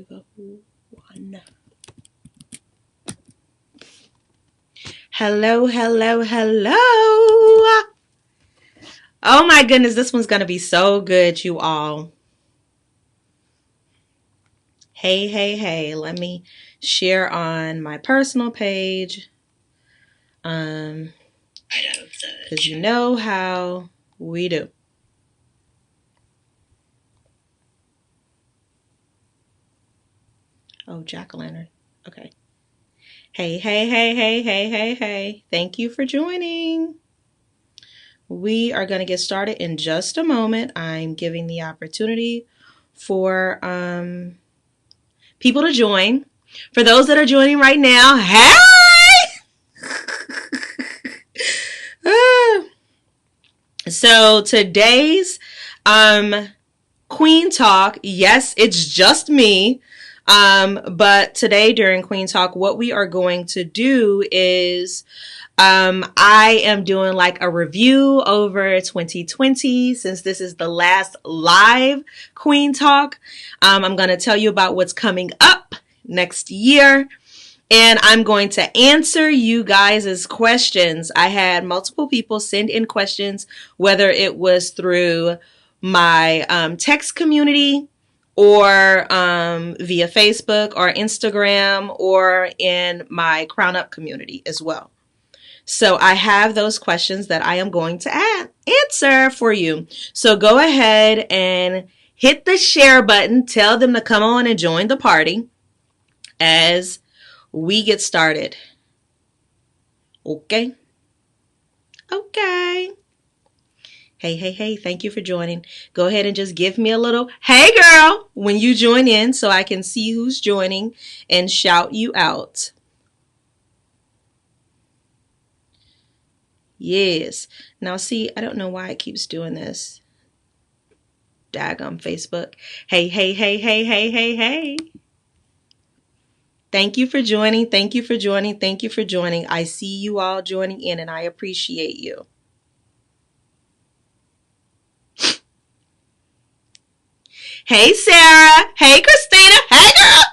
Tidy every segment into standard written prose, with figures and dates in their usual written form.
1. Hello, hello, hello. Oh my goodness, this one's going to be so good, you all. Hey, hey, hey, let me share on my personal page. Because you know how we do. Oh, jack-o'-lantern. Okay. Hey, hey, hey, hey, hey, hey, hey. Thank you for joining. We are going to get started in just a moment. I'm giving the opportunity for people to join. For those that are joining right now, hey! So today's Queen Talk, yes, it's just me. But today during Queen Talk, what we are going to do is I am doing like a review over 2020 since this is the last live Queen Talk. I'm going to tell you about what's coming up next year. And I'm going to answer you guys' questions. I had multiple people send in questions, whether it was through my text community or via Facebook or Instagram or in my Crown Up community as well. So I have those questions that I am going to answer for you. So go ahead and hit the share button. Tell them to come on and join the party as we get started. Okay? Okay. Hey, hey, hey, thank you for joining. Go ahead and just give me a little, hey girl, when you join in so I can see who's joining and shout you out. Yes. Now see, I don't know why it keeps doing this. Daggum Facebook. Hey, hey, hey, hey, hey, hey, hey. Thank you for joining. Thank you for joining. Thank you for joining. I see you all joining in and I appreciate you. Hey, Sarah. Hey, Christina. Hey, girl.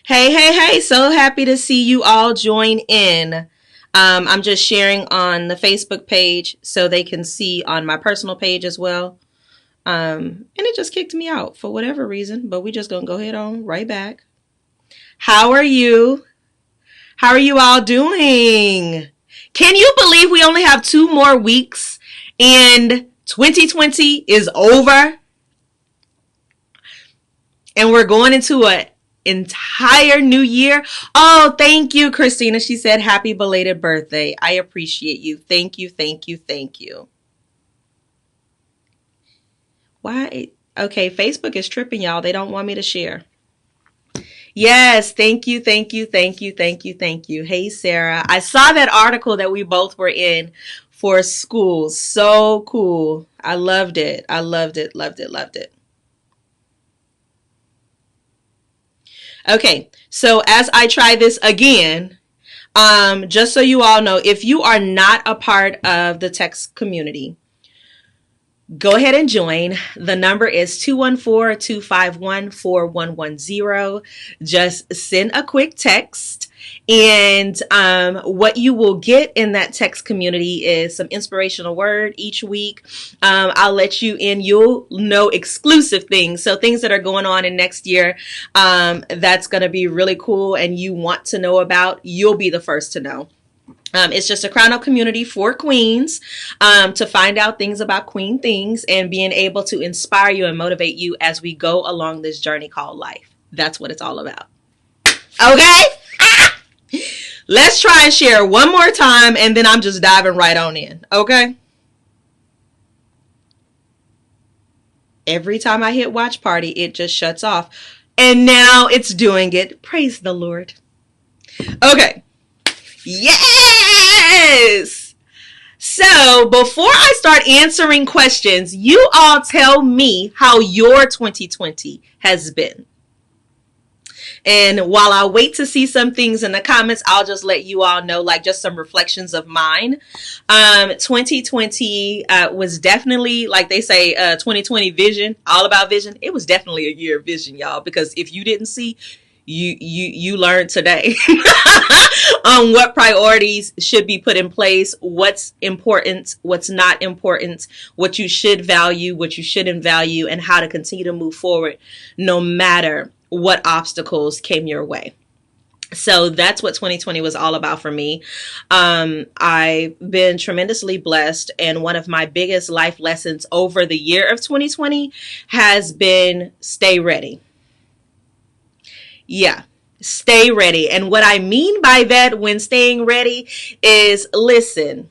Hey, hey, hey. So happy to see you all join in. I'm just sharing on the Facebook page so they can see on my personal page as well. And it just kicked me out for whatever reason, but we just gonna go ahead on right back. How are you? How are you all doing? Can you believe we only have 2 more weeks and 2020 is over? And we're going into an entire new year. Oh, thank you, Christina. She said happy belated birthday. I appreciate you. Thank you, thank you, thank you. Why? Okay, Facebook is tripping, y'all. They don't want me to share. Yes, thank you, thank you, thank you, thank you, thank you. Hey, Sarah. I saw that article that we both were in for schools. So cool. I loved it. I loved it, loved it, loved it. Okay, so as I try this again, just so you all know, if you are not a part of the text community, go ahead and join. The number is 214-251-4110. Just send a quick text. And what you will get in that text community is some inspirational word each week. I'll let you in. You'll know exclusive things. So things that are going on in next year, that's going to be really cool and you want to know about, you'll be the first to know. It's just a Crown Up community for queens to find out things about queen things and being able to inspire you and motivate you as we go along this journey called life. That's what it's all about. Okay? Let's try and share one more time and then I'm just diving right on in. Okay? Every time I hit watch party, it just shuts off. And now it's doing it. Praise the Lord. Okay. Yes! So before I start answering questions, you all tell me how your 2020 has been. And while I wait to see some things in the comments, I'll just let you all know, like, just some reflections of mine. 2020 was definitely, like they say, 2020 vision, all about vision. It was definitely a year of vision, y'all, because if you didn't see, you learned today on what priorities should be put in place, what's important, what's not important, what you should value, what you shouldn't value, and how to continue to move forward no matter what obstacles came your way. So that's what 2020 was all about for me. I've been tremendously blessed, and one of my biggest life lessons over the year of 2020 has been stay ready. Yeah, stay ready. And what I mean by that when staying ready is, listen,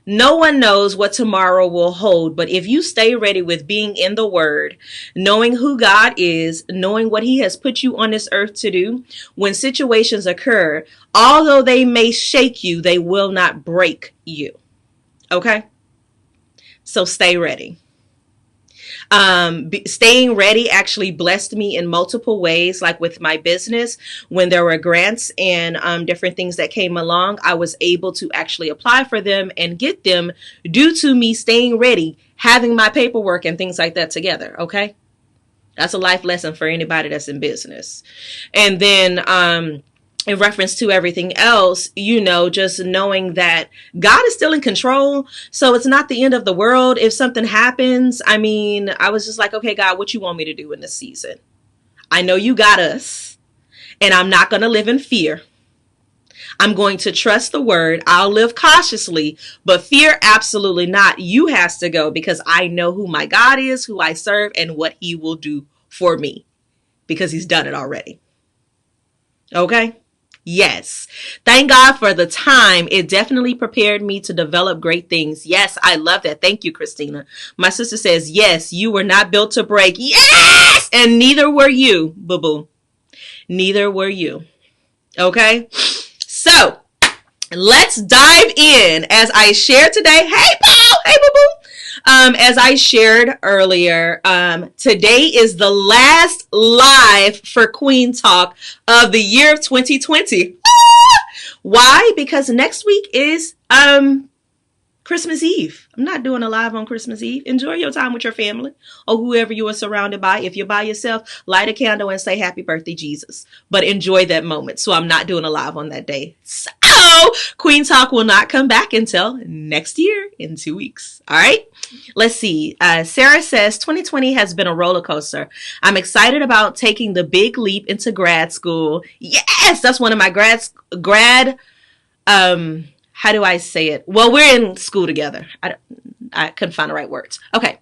no one knows what tomorrow will hold, but if you stay ready with being in the Word, knowing who God is, knowing what He has put you on this earth to do, when situations occur, although they may shake you, they will not break you. Okay? So stay ready. Staying ready actually blessed me in multiple ways, like with my business. When there were grants and different things that came along, I was able to actually apply for them and get them due to me staying ready, having my paperwork and things like that together. Okay, that's a life lesson for anybody that's in business. And then in reference to everything else, you know, just knowing that God is still in control. So it's not the end of the world if something happens. I mean, I was just like, okay, God, what you want me to do in this season? I know you got us, and I'm not going to live in fear. I'm going to trust the Word. I'll live cautiously, but fear, absolutely not. You has to go, because I know who my God is, who I serve, and what He will do for me, because He's done it already. Okay? Yes. Thank God for the time. It definitely prepared me to develop great things. Yes, I love that. Thank you, Christina. My sister says, yes, you were not built to break. Yes! And neither were you, boo-boo. Neither were you. Okay? So, let's dive in. As I shared today, hey, Paul! Hey, boo-boo! As I shared earlier, today is the last live for Queen Talk of the year of 2020. Why? Because next week is Christmas Eve. I'm not doing a live on Christmas Eve. Enjoy your time with your family or whoever you are surrounded by. If you're by yourself, light a candle and say happy birthday, Jesus. But enjoy that moment. So I'm not doing a live on that day. So Queen Talk will not come back until next year in 2 weeks. All right. Let's see. Sarah says 2020 has been a roller coaster. I'm excited about taking the big leap into grad school. Yes, that's one of my how do I say it? Well, we're in school together. I couldn't find the right words. Okay.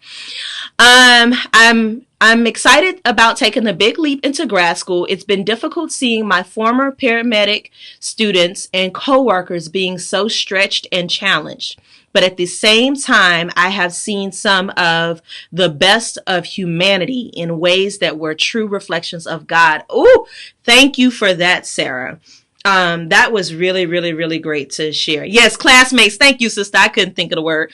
I'm excited about taking the big leap into grad school. It's been difficult seeing my former paramedic students and coworkers being so stretched and challenged. But at the same time, I have seen some of the best of humanity in ways that were true reflections of God. Oh, thank you for that, Sarah. That was really, really, really great to share. Yes, classmates. Thank you, sister. I couldn't think of the word.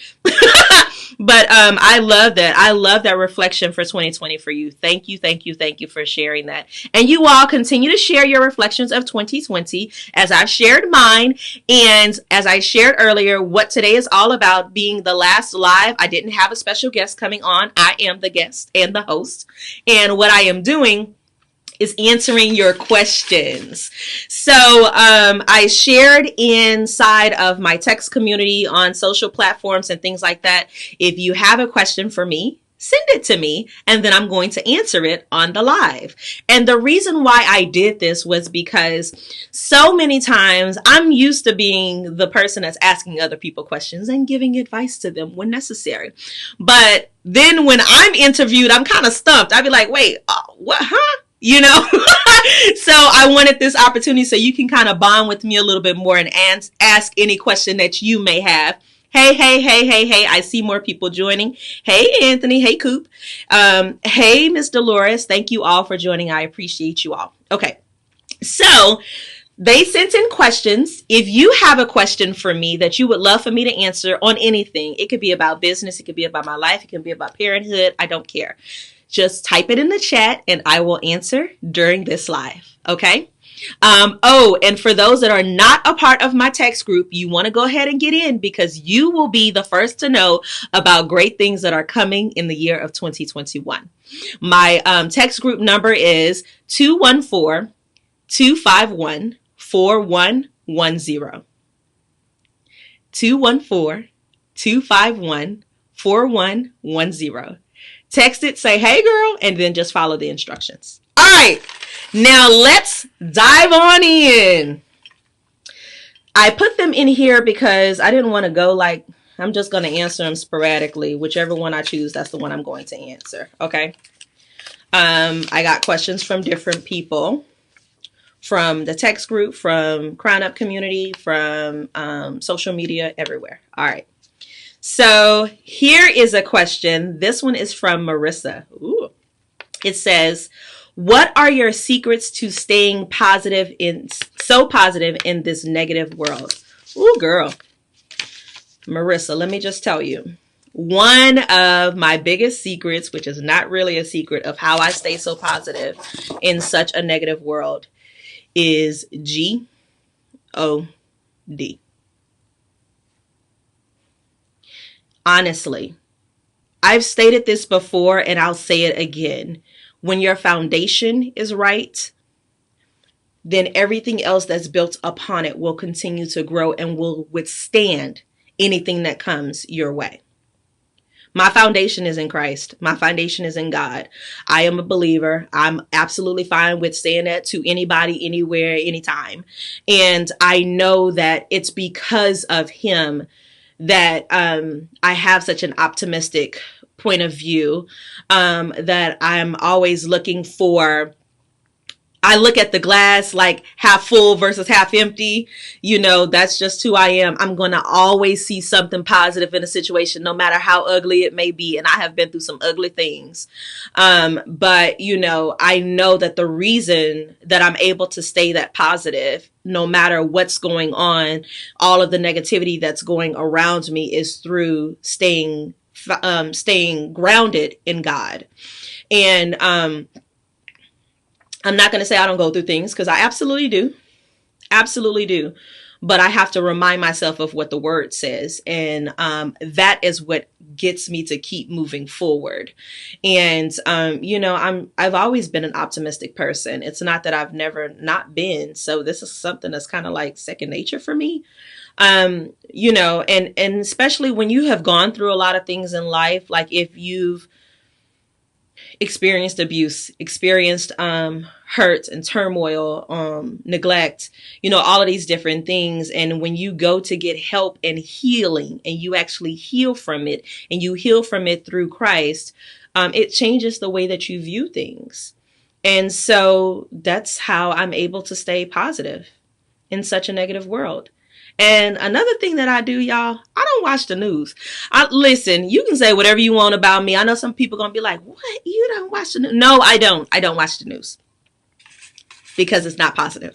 But I love that. I love that reflection for 2020 for you. Thank you, thank you, thank you for sharing that. And you all continue to share your reflections of 2020 as I've shared mine. And as I shared earlier, what today is all about, being the last live. I didn't have a special guest coming on. I am the guest and the host. And what I am doing is answering your questions. So I shared inside of my text community on social platforms and things like that. If you have a question for me, send it to me, and then I'm going to answer it on the live. And the reason why I did this was because so many times I'm used to being the person that's asking other people questions and giving advice to them when necessary. But then when I'm interviewed, I'm kind of stumped. I'd be like, wait, what, huh? You know, so I wanted this opportunity so you can kind of bond with me a little bit more and ask any question that you may have. Hey, I see more people joining. Hey, Anthony. Hey, Coop. Hey, Miss Dolores. Thank you all for joining. I appreciate you all. Okay. So they sent in questions. If you have a question for me that you would love for me to answer on anything, it could be about business. It could be about my life. It could be about parenthood. I don't care. just type it in the chat and I will answer during this live. Okay. Oh, and for those that are not a part of my text group, you want to go ahead and get in because you will be the first to know about great things that are coming in the year of 2021. My text group number is 214-251-4110. 214-251-4110. Text it, say, hey girl, and then just follow the instructions. All right, now let's dive on in. I put them in here because I didn't want to go like, I'm just going to answer them sporadically. Whichever one I choose, that's the one I'm going to answer. Okay. I got questions from different people, from the text group, from Crown Up community, from social media, everywhere. All right. So here is a question. This one is from Marissa. Ooh. It says, what are your secrets to staying positive in this negative world? Ooh, girl. Marissa, let me just tell you. One of my biggest secrets, which is not really a secret, of how I stay so positive in such a negative world is G-O-D. Honestly, I've stated this before and I'll say it again. When your foundation is right, then everything else that's built upon it will continue to grow and will withstand anything that comes your way. My foundation is in Christ. My foundation is in God. I am a believer. I'm absolutely fine with saying that to anybody, anywhere, anytime. And I know that it's because of Him that I have such an optimistic point of view, that I'm always looking for. I look at the glass like half full versus half empty. You know, that's just who I am. I'm going to always see something positive in a situation, no matter how ugly it may be. And I have been through some ugly things. But, you know, I know that the reason that I'm able to stay that positive, no matter what's going on, all of the negativity that's going around me, is through staying grounded in God. And, I'm not going to say I don't go through things, because I absolutely do. Absolutely do. But I have to remind myself of what the word says. And that is what gets me to keep moving forward. And, you know, I've always been an optimistic person. It's not that I've never not been. So this is something that's kind of like second nature for me. You know, and especially when you have gone through a lot of things in life, like if you've experienced abuse, experienced hurt and turmoil, neglect, you know, all of these different things. And when you go to get help and healing, and you actually heal from it, and you heal from it through Christ, it changes the way that you view things. And so that's how I'm able to stay positive in such a negative world. And another thing that I do, y'all, I don't watch the news. Listen, you can say whatever you want about me. I know some people are going to be like, what? You don't watch the news? No, I don't. I don't watch the news. Because it's not positive.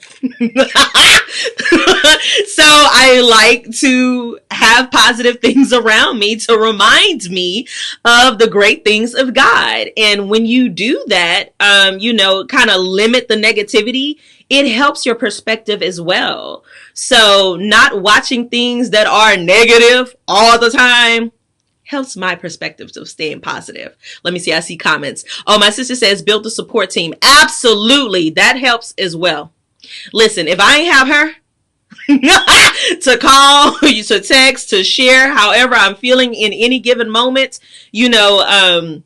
So I like to have positive things around me to remind me of the great things of God. And when you do that, you know, kind of limit the negativity, it helps your perspective as well. So not watching things that are negative all the time helps my perspective of staying positive. Let me see. I see comments. Oh, my sister says build a support team. Absolutely. That helps as well. Listen, if I ain't have her to call, to text, to share, however I'm feeling in any given moment, you know,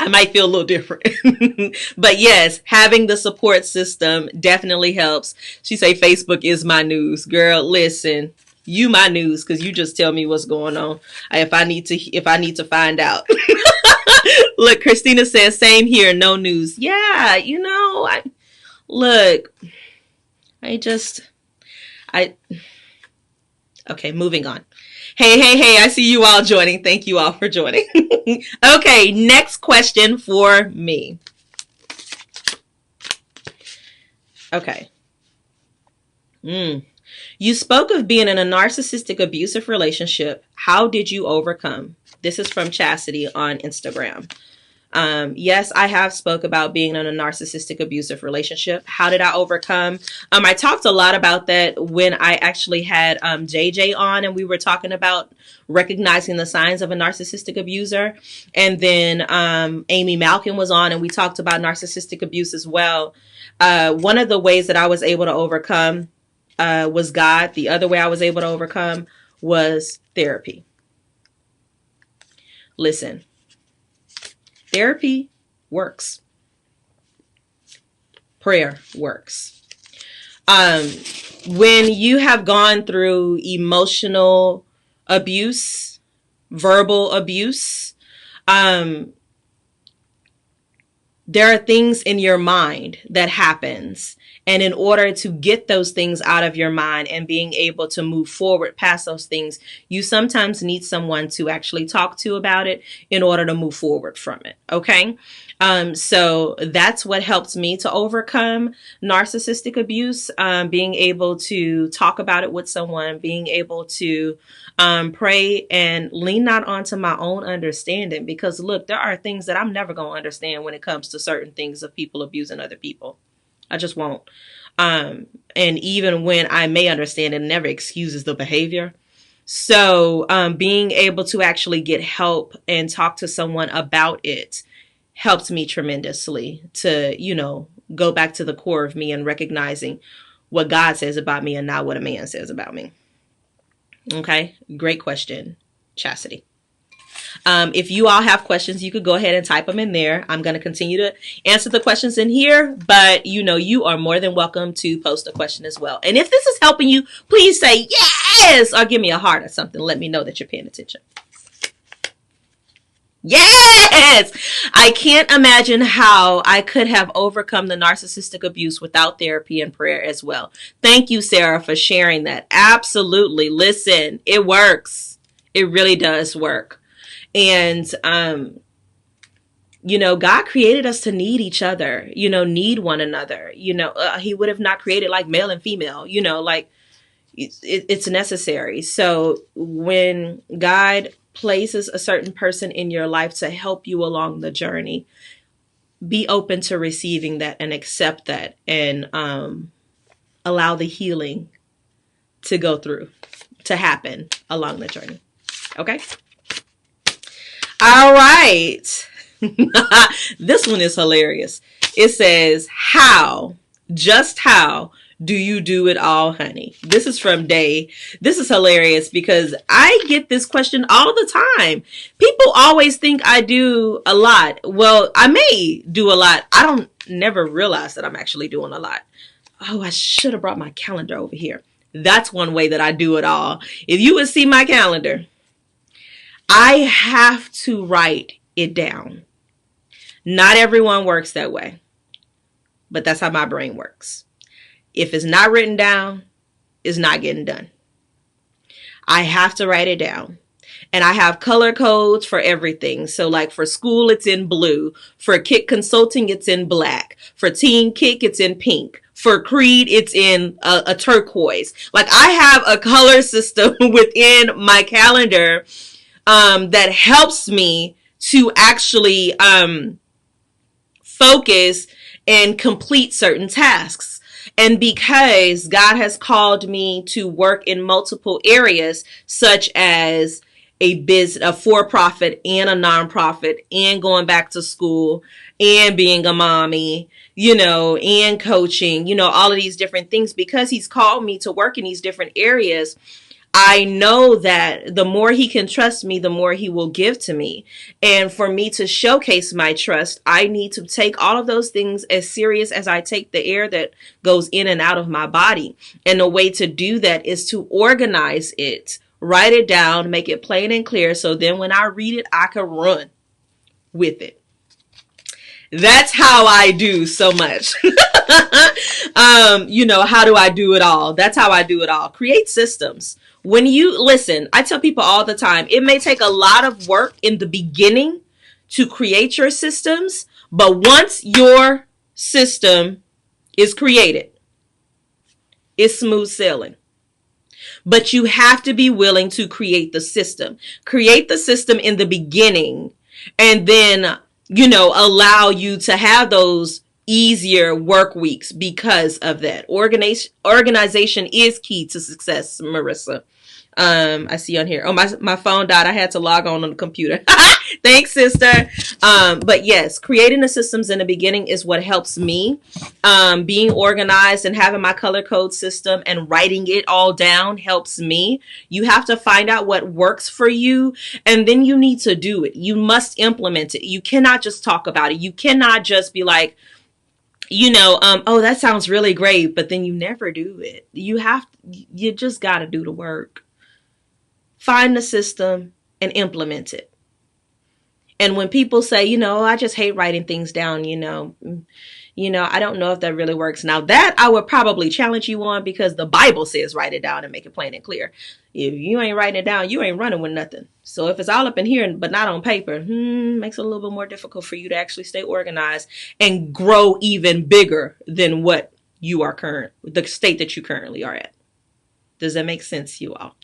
I might feel a little different. But yes, having the support system definitely helps. She say Facebook is my news. Girl, listen. You my news, because you just tell me what's going on if I need to find out. Look, Christina says same here, no news. Yeah, you know, okay, moving on. Hey, I see you all joining. Thank you all for joining. Okay, next question for me. Okay. You spoke of being in a narcissistic, abusive relationship. How did you overcome? This is from Chastity on Instagram. Yes, I have spoke about being in a narcissistic abusive relationship. How did I overcome? I talked a lot about that when I actually had JJ on, and we were talking about recognizing the signs of a narcissistic abuser. And then Amy Malkin was on, and we talked about narcissistic abuse as well. One of the ways that I was able to overcome was God. The other way I was able to overcome was therapy. Listen. Therapy works. Prayer works. When you have gone through emotional abuse, verbal abuse, there are things in your mind that happens. And in order to get those things out of your mind and being able to move forward past those things, you sometimes need someone to actually talk to about it in order to move forward from it. Okay. So that's what helps me to overcome narcissistic abuse. Being able to talk about it with someone, being able to pray and lean not onto my own understanding, because look, there are things that I'm never going to understand when it comes to certain things of people abusing other people. I just won't. And even when I may understand, it never excuses the behavior. So being able to actually get help and talk to someone about it helps me tremendously to, go back to the core of me and recognizing what God says about me and not what a man says about me. Okay, great question, Chastity. If you all have questions, you could go ahead and type them in there. I'm going to continue to answer the questions in here, but you are more than welcome to post a question as well. And if this is helping you, please say yes, or give me a heart or something. Let me know that you're paying attention. Yes! I can't imagine how I could have overcome the narcissistic abuse without therapy and prayer as well. Thank you, Sarah, for sharing that. Absolutely. Listen, it works. It really does work. And, God created us to need each other, need one another. He would have not created like male and female, it's necessary. So when God places a certain person in your life to help you along the journey, be open to receiving that and accept that and allow the healing to happen along the journey. Okay? All right. This one is hilarious. It says, just how do you do it all, honey? This is from Day. This is hilarious because I get this question all the time. People always think I do a lot. Well, I may do a lot. I don't never realize that I'm actually doing a lot. Oh, I should have brought my calendar over here. That's one way that I do it all. If you would see my calendar, I have to write it down. Not everyone works that way, but that's how my brain works. If it's not written down, it's not getting done. I have to write it down. And I have color codes for everything. So like for school, it's in blue. For Kick Consulting, it's in black. For Teen Kick, it's in pink. For Creed, it's in a turquoise. Like I have a color system within my calendar that helps me to actually focus and complete certain tasks. And because God has called me to work in multiple areas, such as a for-profit and a nonprofit, and going back to school, and being a mommy, and coaching, all of these different things, because he's called me to work in these different areas, I know that the more he can trust me, the more he will give to me. And for me to showcase my trust, I need to take all of those things as serious as I take the air that goes in and out of my body. And the way to do that is to organize it, write it down, make it plain and clear. So then when I read it, I can run with it. That's how I do so much. How do I do it all? That's how I do it all. Create systems. When you listen, I tell people all the time, it may take a lot of work in the beginning to create your systems, but once your system is created, it's smooth sailing. But you have to be willing to create the system. Create the system in the beginning, and then allow you to have those easier work weeks because of that. Organization is key to success, Marissa. I see on here. Oh, my phone died. I had to log on the computer. Thanks, sister. But yes, creating the systems in the beginning is what helps me. Being organized and having my color code system and writing it all down helps me. You have to find out what works for you, and then you need to do it. You must implement it. You cannot just talk about it. You cannot just be like, oh, that sounds really great, but then you never do it. You just got to do the work. Find the system and implement it. And when people say, I just hate writing things down, I don't know if that really works. Now that I would probably challenge you on, because the Bible says write it down and make it plain and clear. If you ain't writing it down, you ain't running with nothing. So if it's all up in here but not on paper, makes it a little bit more difficult for you to actually stay organized and grow even bigger than what you are the state that you currently are at. Does that make sense, you all?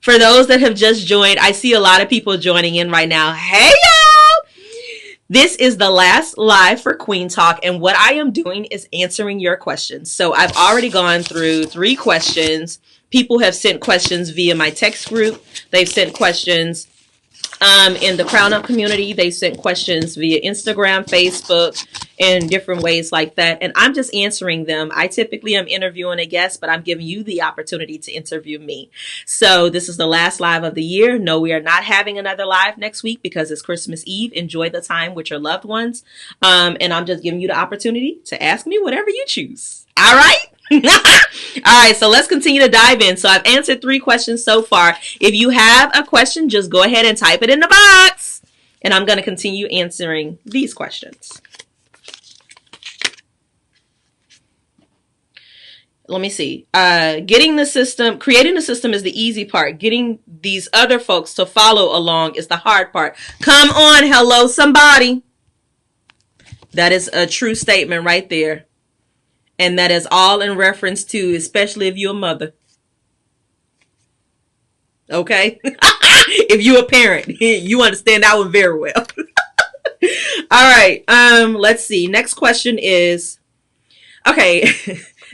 For those that have just joined, I see a lot of people joining in right now. Hey, y'all! This is the last live for Queen Talk, and what I am doing is answering your questions. So I've already gone through 3 questions. People have sent questions via my text group. They've sent questions in the Crown Up community. They sent questions via Instagram, Facebook, and different ways like that. And I'm just answering them. I typically am interviewing a guest, but I'm giving you the opportunity to interview me. So this is the last live of the year. No, we are not having another live next week because it's Christmas Eve. Enjoy the time with your loved ones. And I'm just giving you the opportunity to ask me whatever you choose. All right? All right, so let's continue to dive in. So I've answered 3 questions so far. If you have a question, just go ahead and type it in the box. And I'm going to continue answering these questions. Let me see. Creating the system is the easy part. Getting these other folks to follow along is the hard part. Come on, hello, somebody. That is a true statement right there. And that is all in reference to, especially if you're a mother. Okay? If you're a parent, you understand that one very well. All right. Let's see. Next question is, okay,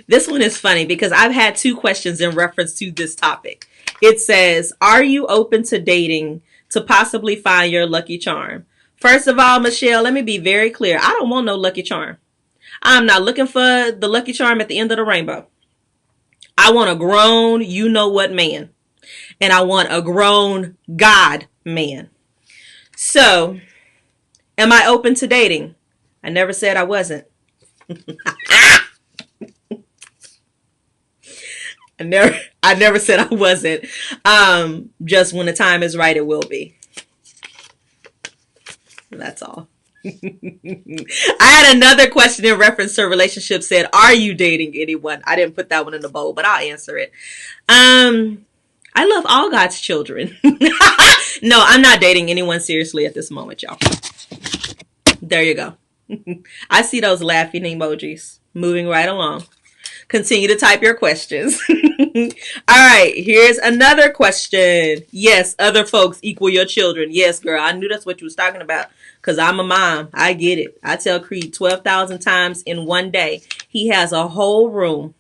this one is funny because I've had 2 questions in reference to this topic. It says, are you open to dating to possibly find your lucky charm? First of all, Michelle, let me be very clear. I don't want no lucky charm. I'm not looking for the lucky charm at the end of the rainbow. I want a grown, you-know-what man. And I want a grown God man. So, am I open to dating? I never said I wasn't. I never said I wasn't. Just when the time is right, it will be. That's all. I had another question in reference to a relationship said, are you dating anyone? I didn't put that one in the bowl, but I'll answer it. I love all God's children. No, I'm not dating anyone seriously at this moment, y'all. There you go. I see those laughing emojis. Moving right along. Continue to type your questions. All right, here's another question. Yes, other folks equal your children. Yes, girl, I knew that's what you was talking about because I'm a mom. I get it. I tell Creed 12,000 times in one day. He has a whole room,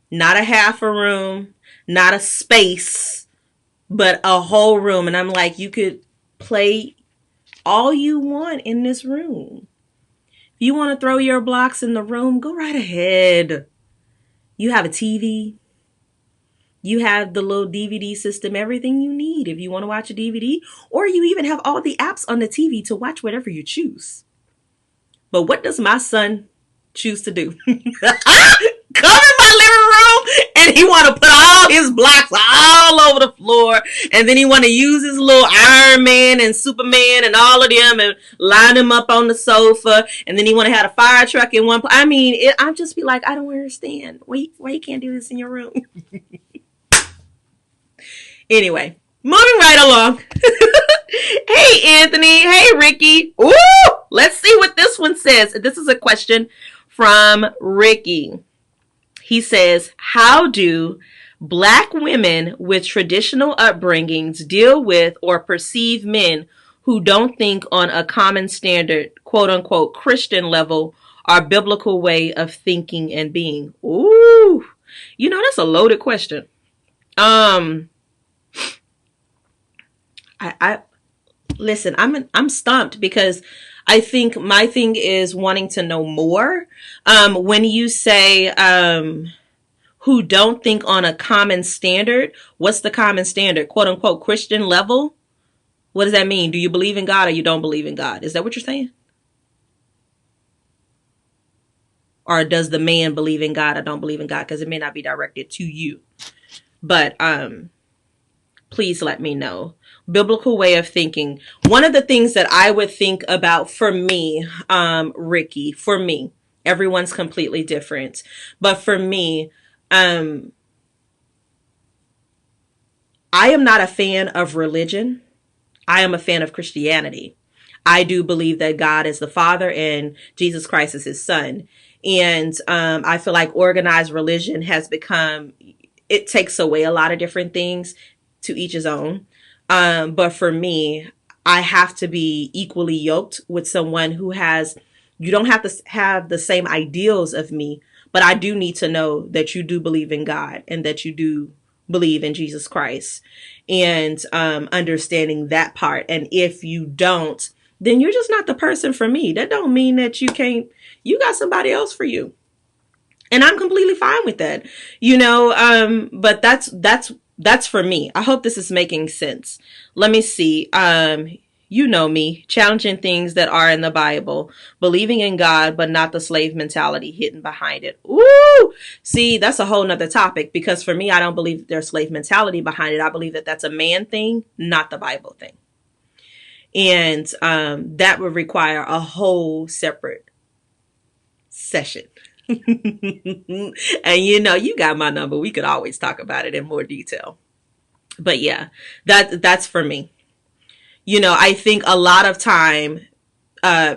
not a half a room, not a space, but a whole room. And I'm like, you could play all you want in this room. If you want to throw your blocks in the room, go right ahead. You have a TV. You have the little DVD system, everything you need if you want to watch a DVD, or you even have all the apps on the TV to watch whatever you choose. But what does my son choose to do? Come in my living room and he want to put all his blocks all over the floor, and then he want to use his little Iron Man and Superman and all of them and line them up on the sofa, and then he want to have a fire truck in one place. I mean, I'll just be like, I don't understand. Why you can't do this in your room? Anyway, moving right along. Hey, Anthony. Hey, Ricky. Ooh, let's see what this one says. This is a question from Ricky. He says, how do Black women with traditional upbringings deal with or perceive men who don't think on a common standard, quote unquote, Christian level or biblical way of thinking and being? Ooh, that's a loaded question. I listen, I'm stumped because I think my thing is wanting to know more. When you say who don't think on a common standard, what's the common standard? Quote unquote Christian level? What does that mean? Do you believe in God or you don't believe in God? Is that what you're saying? Or does the man believe in God or don't believe in God? Because it may not be directed to you. But please let me know. Biblical way of thinking. One of the things that I would think about for me, Ricky, for me, everyone's completely different. But for me, I am not a fan of religion. I am a fan of Christianity. I do believe that God is the Father and Jesus Christ is his son. And I feel like organized religion has become, it takes away a lot of different things, to each his own. But for me, I have to be equally yoked with someone who has, you don't have to have the same ideals of me, but I do need to know that you do believe in God and that you do believe in Jesus Christ, and understanding that part. And if you don't, then you're just not the person for me. That don't mean that you got somebody else for you. And I'm completely fine with that, but that's for me. I hope this is making sense. Let me see. You know me, challenging things that are in the Bible, believing in God, but not the slave mentality hidden behind it. Ooh, see, that's a whole nother topic, because for me, I don't believe there's slave mentality behind it. I believe that that's a man thing, not the Bible thing. And that would require a whole separate session. And you got my number. We could always talk about it in more detail. But yeah, that's for me. I think a lot of time,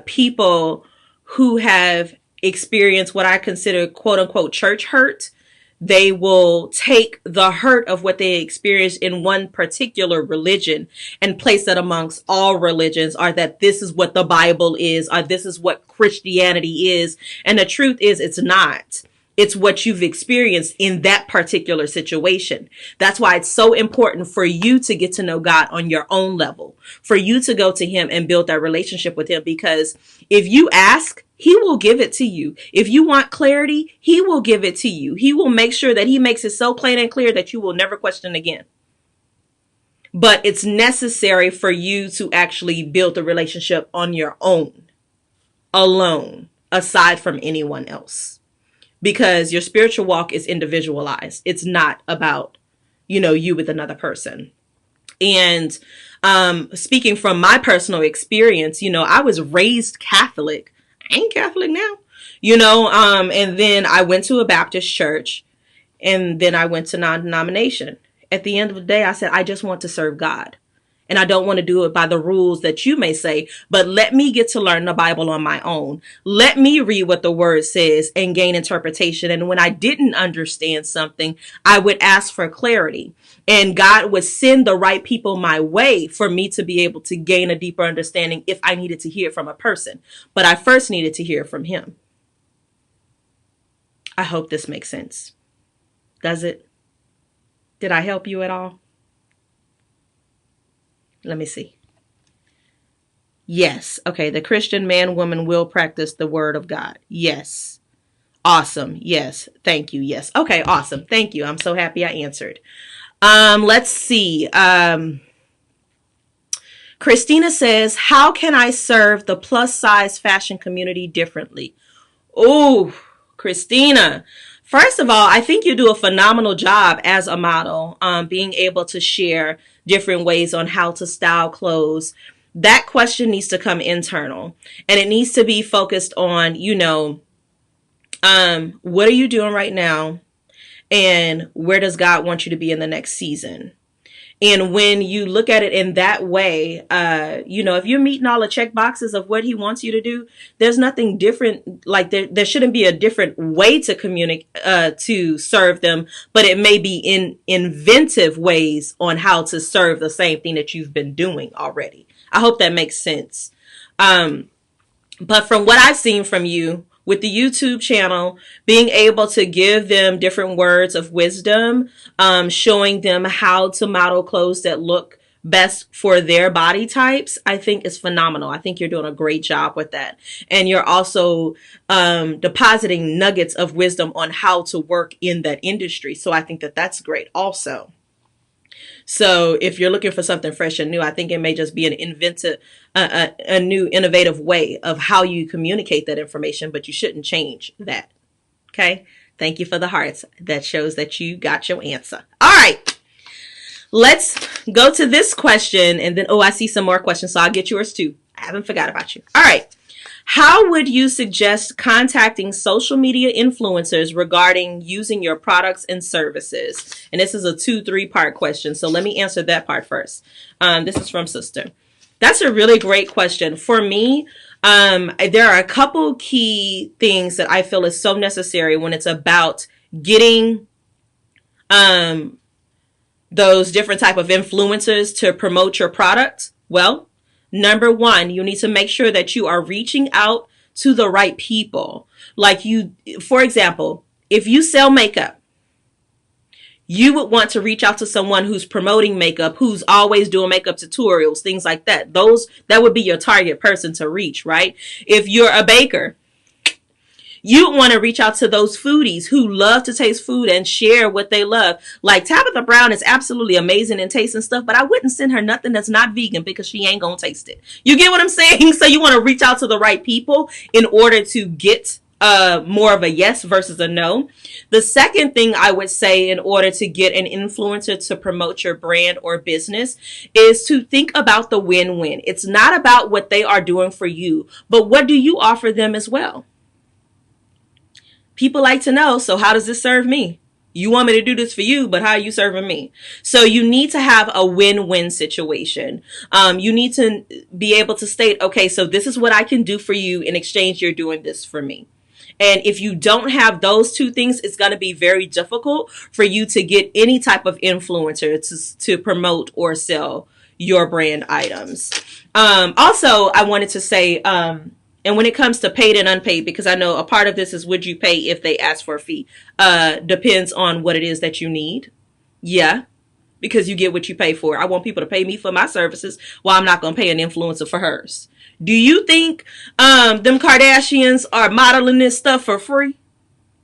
people who have experienced what I consider quote unquote church hurt, they will take the hurt of what they experienced in one particular religion and place that amongst all religions, or that this is what the Bible is, or this is what Christianity is. And the truth is, it's not. It's what you've experienced in that particular situation. That's why it's so important for you to get to know God on your own level, for you to go to him and build that relationship with him. Because if you ask, he will give it to you. If you want clarity, he will give it to you. He will make sure that he makes it so plain and clear that you will never question again. But it's necessary for you to actually build the relationship on your own, alone, aside from anyone else. Because your spiritual walk is individualized. It's not about, you with another person. And speaking from my personal experience, I was raised Catholic. I ain't Catholic now, and then I went to a Baptist church, and then I went to non-denomination. At the end of the day, I said, I just want to serve God. And I don't want to do it by the rules that you may say, but let me get to learn the Bible on my own. Let me read what the word says and gain interpretation. And when I didn't understand something, I would ask for clarity. And God would send the right people my way for me to be able to gain a deeper understanding if I needed to hear from a person. But I first needed to hear from him. I hope this makes sense. Does it? Did I help you at all? Let me see. Yes. Okay. The Christian man, woman will practice the word of God. Yes. Awesome. Yes. Thank you. Yes. Okay. Awesome. Thank you. I'm so happy I answered. Let's see. Christina says, how can I serve the plus size fashion community differently? Oh, Christina. First of all, I think you do a phenomenal job as a model, being able to share different ways on how to style clothes. That question needs to come internal, and it needs to be focused on, what are you doing right now? And where does God want you to be in the next season? And when you look at it in that way, if you're meeting all the check boxes of what he wants you to do, there's nothing different. Like there shouldn't be a different way to communicate, to serve them, but it may be in inventive ways on how to serve the same thing that you've been doing already. I hope that makes sense. But from what I've seen from you with the YouTube channel, being able to give them different words of wisdom, showing them how to model clothes that look best for their body types, I think is phenomenal. I think you're doing a great job with that. And you're also depositing nuggets of wisdom on how to work in that industry. So I think that that's great also. So if you're looking for something fresh and new, I think it may just be an inventive, a new innovative way of how you communicate that information, but you shouldn't change that. Okay. Thank you for the hearts. That shows that you got your answer. All right. Let's go to this question. And then, I see some more questions. So I'll get yours too. I haven't forgot about you. All right. How would you suggest contacting social media influencers regarding using your products and services? And this is a 2-3 part question. So let me answer that part first. This is from Sister. That's a really great question. For me, there are a couple key things that I feel is so necessary when it's about getting those different type of influencers to promote your product. Well, number one, you need to make sure that you are reaching out to the right people. Like for example, if you sell makeup, you would want to reach out to someone who's promoting makeup, who's always doing makeup tutorials, things like that. That would be your target person to reach, right? If you're a baker, you want to reach out to those foodies who love to taste food and share what they love. Like Tabitha Brown is absolutely amazing in tasting stuff, but I wouldn't send her nothing that's not vegan because she ain't going to taste it. You get what I'm saying? So you want to reach out to the right people in order to get more of a yes versus a no. The second thing I would say in order to get an influencer to promote your brand or business is to think about the win-win. It's not about what they are doing for you, but what do you offer them as well? People like to know, so how does this serve me? You want me to do this for you, but how are you serving me? So you need to have a win-win situation. You need to be able to state, okay, so this is what I can do for you. In exchange, you're doing this for me. And if you don't have those two things, it's going to be very difficult for you to get any type of influencer to promote or sell your brand items. Also, I wanted to say, and when it comes to paid and unpaid, because I know a part of this is would you pay if they ask for a fee? Depends on what it is that you need. Yeah, because you get what you pay for. I want people to pay me for my services while I'm not going to pay an influencer for hers. Do you think them Kardashians are modeling this stuff for free?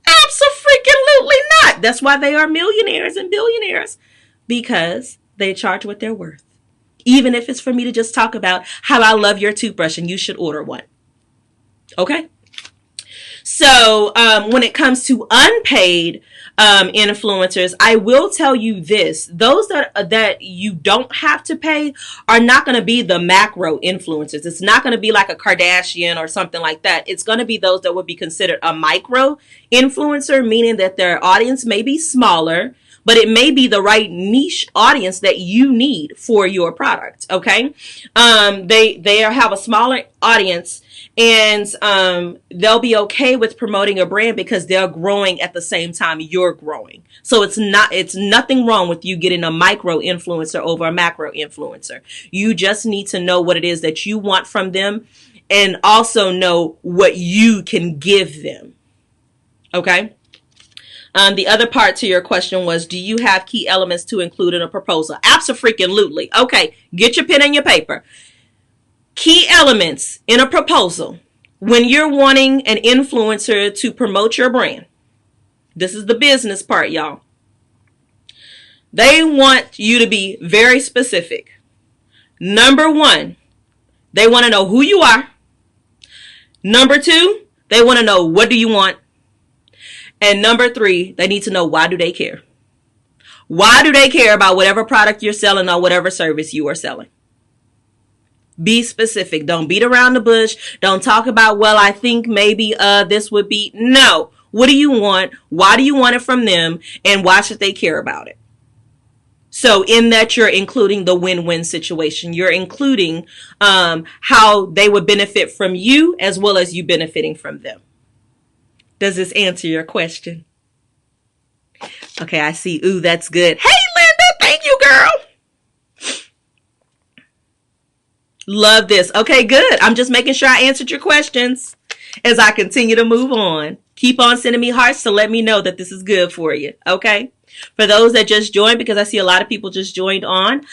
Abso-freaking-lutely not. That's why they are millionaires and billionaires, because they charge what they're worth. Even if it's for me to just talk about how I love your toothbrush and you should order one. Okay. So when it comes to unpaid influencers, I will tell you this: those that you don't have to pay are not going to be the macro influencers. It's not going to be like a Kardashian or something like that. It's going to be those that would be considered a micro influencer, meaning that their audience may be smaller, but it may be the right niche audience that you need for your product. Okay. They have a smaller audience, and they'll be okay with promoting a brand because they're growing at the same time you're growing. So it's nothing wrong with you getting a micro influencer over a macro influencer. You just need to know what it is that you want from them and also know what you can give them. Okay. The other part to your question was, do you have key elements to include in a proposal? Abso-freaking-lutely. Okay, get your pen and your paper. Key elements in a proposal when you're wanting an influencer to promote your brand. This is the business part, y'all. They want you to be very specific. Number one, they want to know who you are. Number two, they want to know what do you want. And number three, they need to know, why do they care? Why do they care about whatever product you're selling or whatever service you are selling? Be specific. Don't beat around the bush. Don't talk about, well, I think maybe this would be. No. What do you want? Why do you want it from them? And why should they care about it? So in that, you're including the win-win situation. You're including how they would benefit from you as well as you benefiting from them. Does this answer your question? Okay, I see. Ooh, that's good. Hey, Linda, thank you, girl. Love this. Okay, good. I'm just making sure I answered your questions as I continue to move on. Keep on sending me hearts to let me know that this is good for you. Okay? For those that just joined, because I see a lot of people just joined on,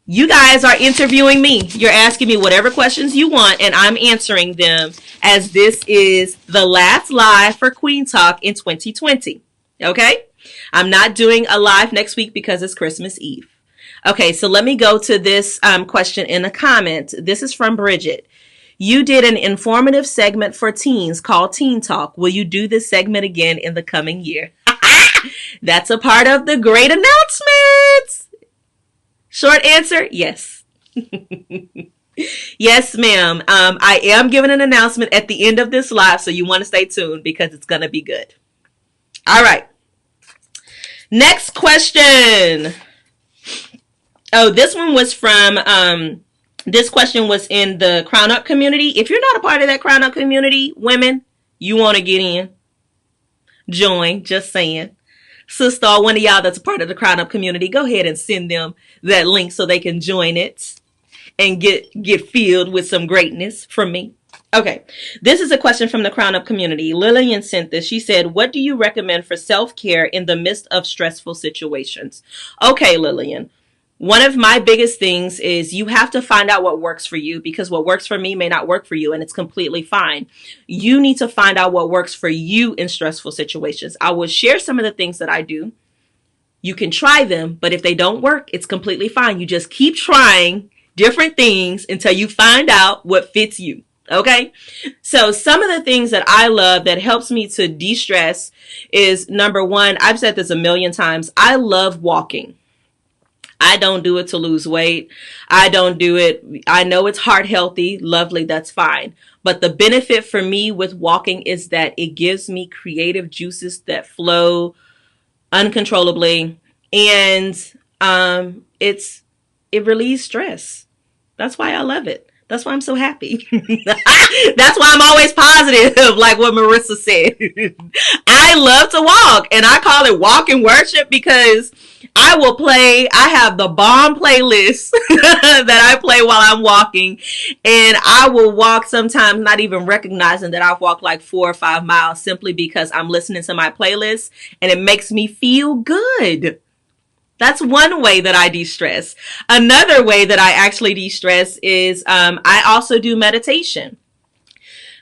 you guys are interviewing me. You're asking me whatever questions you want, and I'm answering them, as this is the last live for Queen Talk in 2020. Okay? I'm not doing a live next week because it's Christmas Eve. Okay, so let me go to this question in a comment. This is from Bridget. You did an informative segment for teens called Teen Talk. Will you do this segment again in the coming year? That's a part of the great announcements. Short answer, yes. Yes, ma'am. I am giving an announcement at the end of this live, so you want to stay tuned because it's going to be good. All right. Next question. Oh, this one was from, this question was in the Crown Up community. If you're not a part of that Crown Up community, women, you want to get in. Join, just saying. Sister, or one of y'all that's a part of the Crown Up community, go ahead and send them that link so they can join it and get filled with some greatness from me. Okay, this is a question from the Crown Up community. Lillian sent this. She said, what do you recommend for self-care in the midst of stressful situations? Okay, Lillian. One of my biggest things is you have to find out what works for you, because what works for me may not work for you, and it's completely fine. You need to find out what works for you in stressful situations. I will share some of the things that I do. You can try them, but if they don't work, it's completely fine. You just keep trying different things until you find out what fits you. Okay? So some of the things that I love that helps me to de-stress is, number one, I've said this a million times, I love walking. I don't do it to lose weight. I don't do it. I know it's heart healthy. Lovely. That's fine. But the benefit for me with walking is that it gives me creative juices that flow uncontrollably. And it relieves stress. That's why I love it. That's why I'm so happy. That's why I'm always positive, like what Marissa said. I love to walk, and I call it walk and worship because I have the bomb playlist that I play while I'm walking, and I will walk sometimes not even recognizing that I've walked like 4 or 5 miles simply because I'm listening to my playlist and it makes me feel good. That's one way that I de-stress. Another way that I actually de-stress is I also do meditation.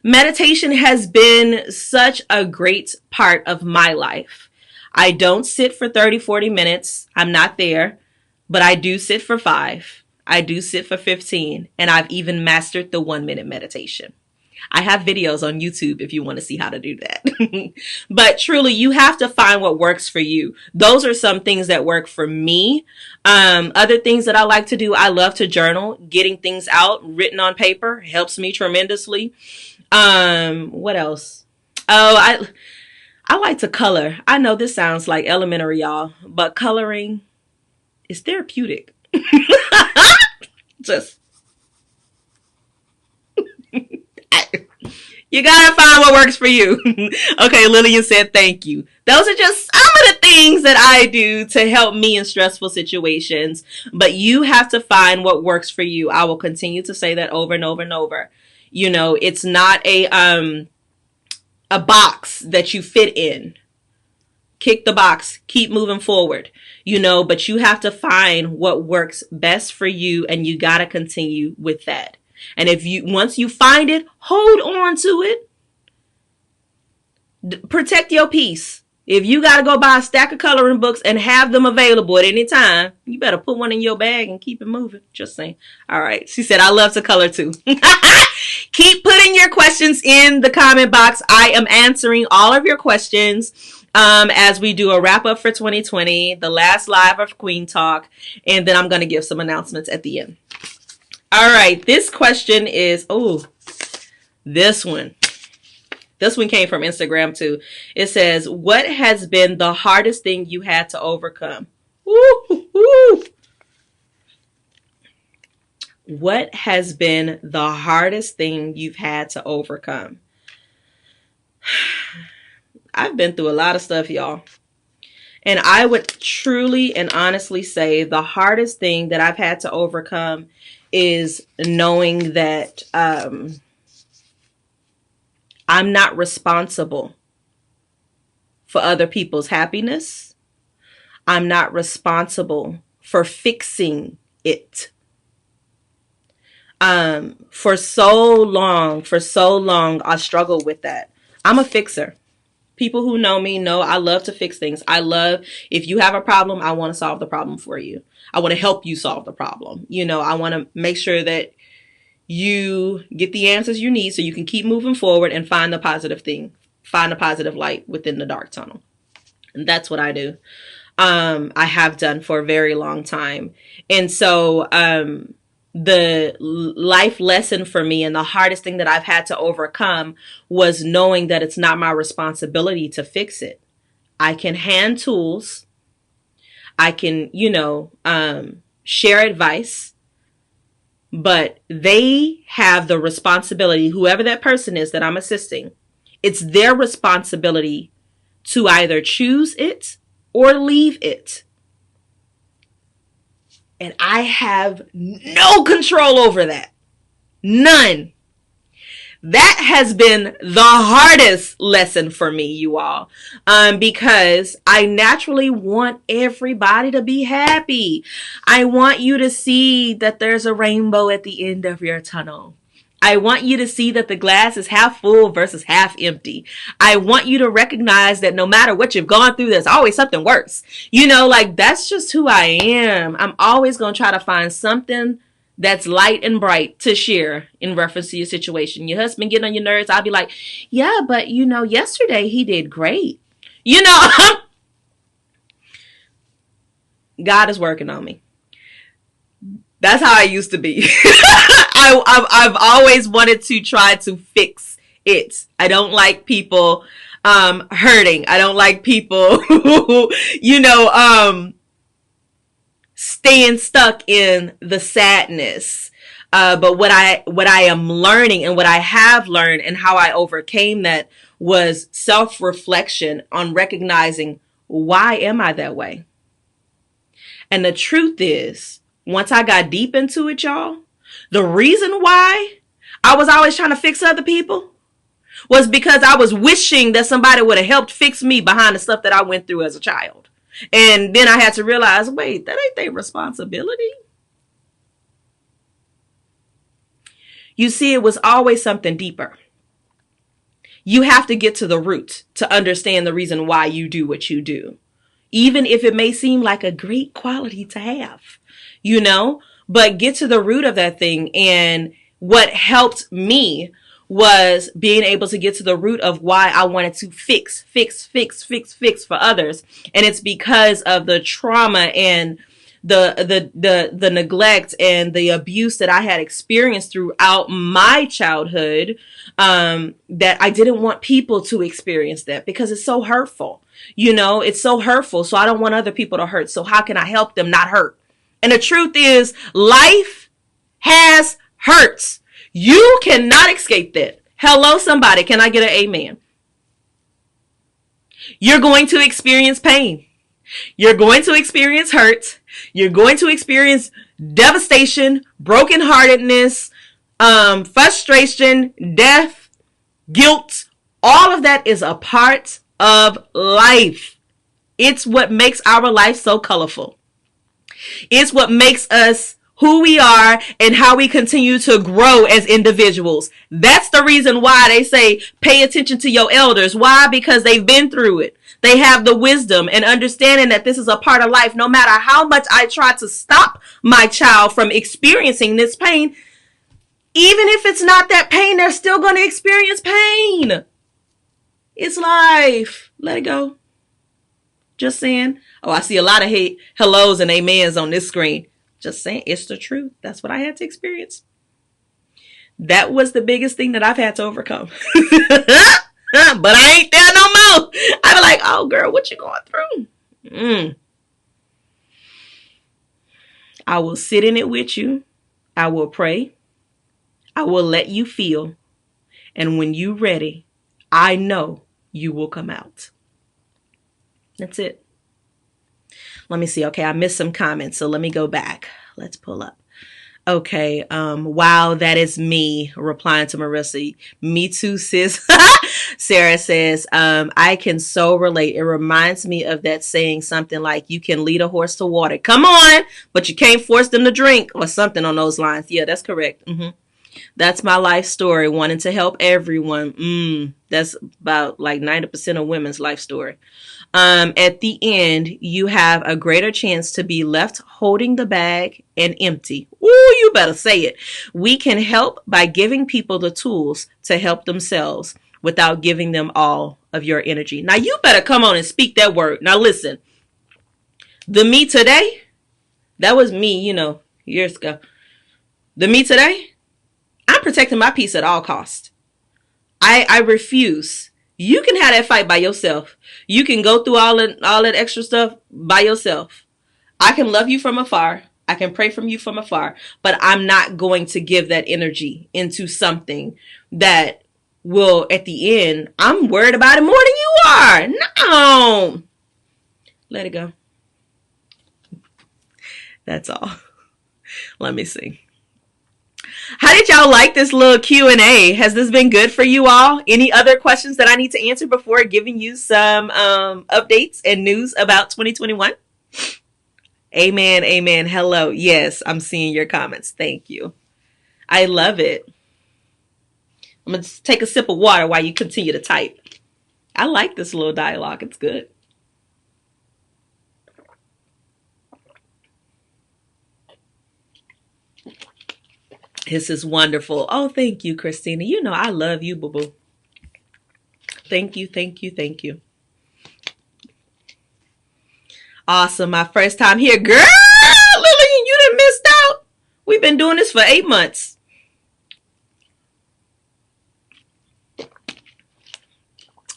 Meditation has been such a great part of my life. I don't sit for 30, 40 minutes. I'm not there, but I do sit for 5. I do sit for 15, and I've even mastered the 1-minute meditation. I have videos on YouTube if you want to see how to do that. But truly, you have to find what works for you. Those are some things that work for me. Other things that I like to do, I love to journal. Getting things out, written on paper, helps me tremendously. What else? Oh, I like to color. I know this sounds like elementary, y'all, but coloring is therapeutic. Just... You gotta find what works for you. Okay, Lillian said thank you. Those are just some of the things that I do to help me in stressful situations. But you have to find what works for you. I will continue to say that over and over and over. You know, it's not a box that you fit in. Kick the box. Keep moving forward. You know, but you have to find what works best for you, and you gotta continue with that. And once you find it, hold on to it. Protect your peace. If you got to go buy a stack of coloring books and have them available at any time, you better put one in your bag and keep it moving. Just saying. All right. She said, I love to color too. Keep putting your questions in the comment box. I am answering all of your questions as we do a wrap up for 2020, the last live of Queen Talk, and then I'm going to give some announcements at the end. All right, this question is, this one came from Instagram too. It says, what has been the hardest thing you had to overcome? Woo-hoo-hoo. What has been the hardest thing you've had to overcome? I've been through a lot of stuff, y'all. And I would truly and honestly say the hardest thing that I've had to overcome is knowing that I'm not responsible for other people's happiness. I'm not responsible for fixing it. For so long, I struggled with that. I'm a fixer. People who know me know I love to fix things. I love, if you have a problem, I want to solve the problem for you. I want to help you solve the problem. You know, I want to make sure that you get the answers you need so you can keep moving forward and find the positive thing, find the positive light within the dark tunnel. And that's what I do. I have done for a very long time. And so, the life lesson for me and the hardest thing that I've had to overcome was knowing that it's not my responsibility to fix it. I can hand tools. I can, share advice, but they have the responsibility, whoever that person is that I'm assisting, it's their responsibility to either choose it or leave it. And I have no control over that. None. That has been the hardest lesson for me, you all, because I naturally want everybody to be happy. I want you to see that there's a rainbow at the end of your tunnel. I want you to see that the glass is half full versus half empty. I want you to recognize that no matter what you've gone through, there's always something worse. That's just who I am. I'm always going to try to find something that's light and bright to share in reference to your situation. Your husband getting on your nerves, I'll be like, yeah, but yesterday he did great. God is working on me. That's how I used to be. I've always wanted to try to fix it. I don't like people hurting. I don't like people who, staying stuck in the sadness. But what I am learning and what I have learned and how I overcame that was self-reflection on recognizing, why am I that way? And the truth is, once I got deep into it, y'all, the reason why I was always trying to fix other people was because I was wishing that somebody would have helped fix me behind the stuff that I went through as a child. And then I had to realize, wait, that ain't their responsibility. You see, it was always something deeper. You have to get to the root to understand the reason why you do what you do, even if it may seem like a great quality to have, but get to the root of that thing. And what helped me was being able to get to the root of why I wanted to fix for others. And it's because of the trauma and the neglect and the abuse that I had experienced throughout my childhood, that I didn't want people to experience that because it's so hurtful. It's so hurtful. So I don't want other people to hurt. So how can I help them not hurt? And the truth is, life has hurts. You cannot escape that. Hello, somebody. Can I get an amen? You're going to experience pain. You're going to experience hurt. You're going to experience devastation, brokenheartedness, frustration, death, guilt. All of that is a part of life. It's what makes our life so colorful. It's what makes us who we are and how we continue to grow as individuals. That's the reason why they say pay attention to your elders. Why? Because they've been through it. They have the wisdom and understanding that this is a part of life. No matter how much I try to stop my child from experiencing this pain, even if it's not that pain, they're still going to experience pain. It's life. Let it go. Just saying. Oh, I see a lot of hellos and amens on this screen. Just saying, it's the truth. That's what I had to experience. That was the biggest thing that I've had to overcome. But I ain't there no more. I be like, oh girl, what you going through? I will sit in it with you. I will pray. I will let you feel. And when you're ready, I know you will come out. That's it. Let me see. Okay, I missed some comments, so let me go back. Let's pull up. Okay, wow, that is me replying to Marissa. Me too, sis. Sarah says, I can so relate. It reminds me of that saying, something like, you can lead a horse to water. Come on, but you can't force them to drink, or something on those lines. Yeah, that's correct. That's my life story, wanting to help everyone. That's about like 90% of women's life story. At the end, you have a greater chance to be left holding the bag and empty. Ooh, you better say it. We can help by giving people the tools to help themselves without giving them all of your energy. Now, you better come on and speak that word. Now, listen, the me today, that was me, years ago. The me today, I'm protecting my peace at all costs. I refuse. You can have that fight by yourself. You can go through all that extra stuff by yourself. I can love you from afar. I can pray from you from afar, but I'm not going to give that energy into something that will, at the end, I'm worried about it more than you are. No. Let it go. That's all. Let me see. How did y'all like this little Q&A? Has this been good for you all? Any other questions that I need to answer before giving you some updates and news about 2021? Amen, amen. Hello. Yes, I'm seeing your comments. Thank you. I love it. I'm going to take a sip of water while you continue to type. I like this little dialogue. It's good. This is wonderful. Oh, thank you, Christina. You know I love you, boo-boo. Thank you, thank you, thank you. Awesome. My first time here. Girl, Lillian, you done missed out. We've been doing this for 8 months.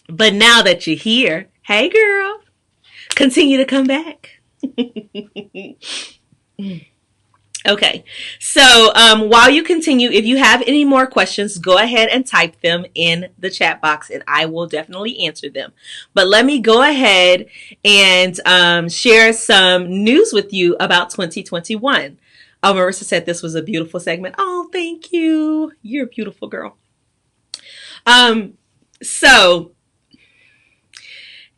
But now that you're here, hey, girl, continue to come back. Okay, so while you continue, if you have any more questions, go ahead and type them in the chat box and I will definitely answer them. But let me go ahead and share some news with you about 2021. Oh, Marissa said this was a beautiful segment. Oh, thank you. You're a beautiful girl. So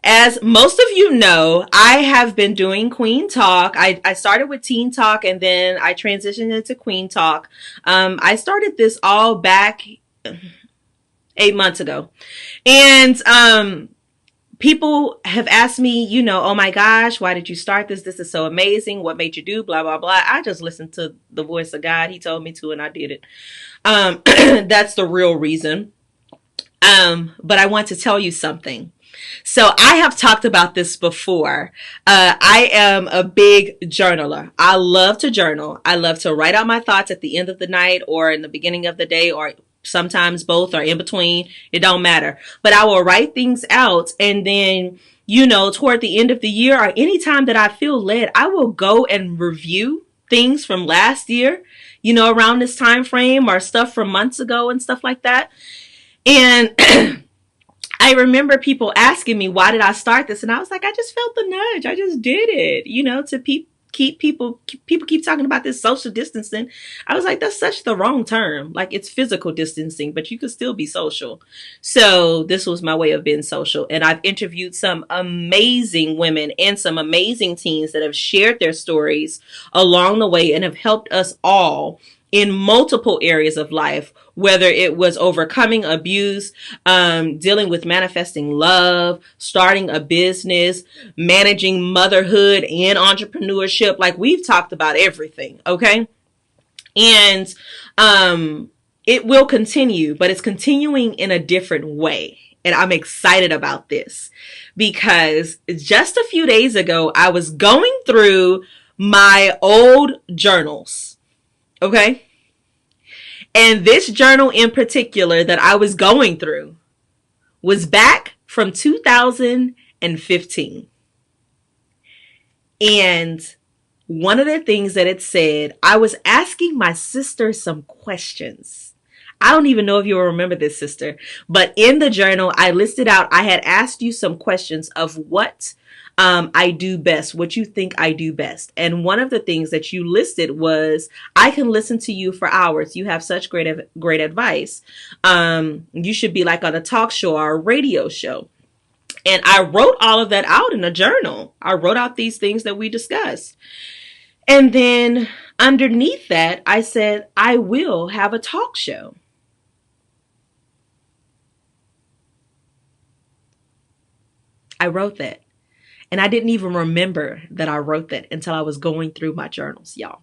as most of you know, I have been doing Queen Talk. I started with Teen Talk and then I transitioned into Queen Talk. I started this all back 8 months ago. And people have asked me, oh my gosh, why did you start this? This is so amazing. What made you do blah, blah, blah. I just listened to the voice of God. He told me to and I did it. That's the real reason. But I want to tell you something. So I have talked about this before. I am a big journaler. I love to journal. I love to write out my thoughts at the end of the night or in the beginning of the day or sometimes both or in between. It don't matter. But I will write things out and then, toward the end of the year or anytime that I feel led, I will go and review things from last year, around this time frame or stuff from months ago and stuff like that. And I remember people asking me, why did I start this? And I was like, I just felt the nudge. I just did it, to keep people keep talking about this social distancing. I was like, that's such the wrong term. Like it's physical distancing, but you could still be social. So this was my way of being social. And I've interviewed some amazing women and some amazing teens that have shared their stories along the way and have helped us all in multiple areas of life, whether it was overcoming abuse, dealing with manifesting love, starting a business, managing motherhood and entrepreneurship. Like we've talked about everything. Okay. And, it will continue, but it's continuing in a different way. And I'm excited about this because just a few days ago, I was going through my old journals. Okay. And this journal in particular that I was going through was back from 2015. And one of the things that it said, I was asking my sister some questions. I don't even know if you'll remember this, sister, but in the journal, I listed out, I had asked you some questions of what I do best, what you think I do best. And one of the things that you listed was, I can listen to you for hours. You have such great advice. You should be like on a talk show or a radio show. And I wrote all of that out in a journal. I wrote out these things that we discussed. And then underneath that, I said, I will have a talk show. I wrote that. And I didn't even remember that I wrote that until I was going through my journals, y'all.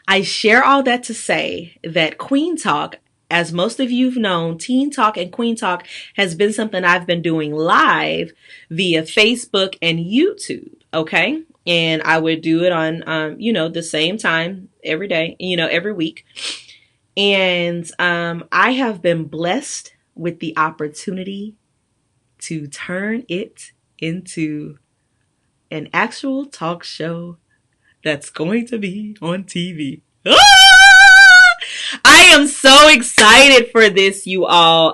I share all that to say that Queen Talk, as most of you've known, Teen Talk and Queen Talk has been something I've been doing live via Facebook and YouTube, okay? And I would do it on, the same time every day, every week. And I have been blessed with the opportunity to turn it into an actual talk show that's going to be on TV. I am so excited for this, you all.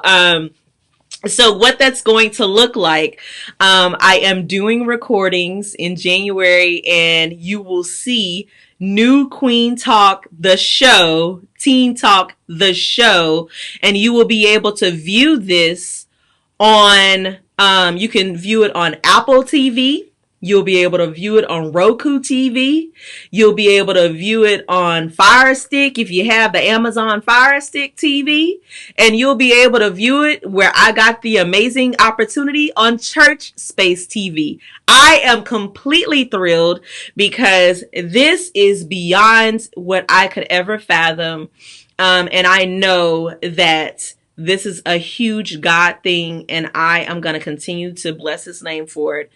So what that's going to look like, I am doing recordings in January, and you will see New Queen Talk, the show, Teen Talk, the show, and you will be able to view this on, you can view it on Apple TV. You'll be able to view it on Roku TV. You'll be able to view it on Fire Stick if you have the Amazon Fire Stick TV. And you'll be able to view it where I got the amazing opportunity on Church Space TV. I am completely thrilled because this is beyond what I could ever fathom. And I know that this is a huge God thing, and I am going to continue to bless his name for it,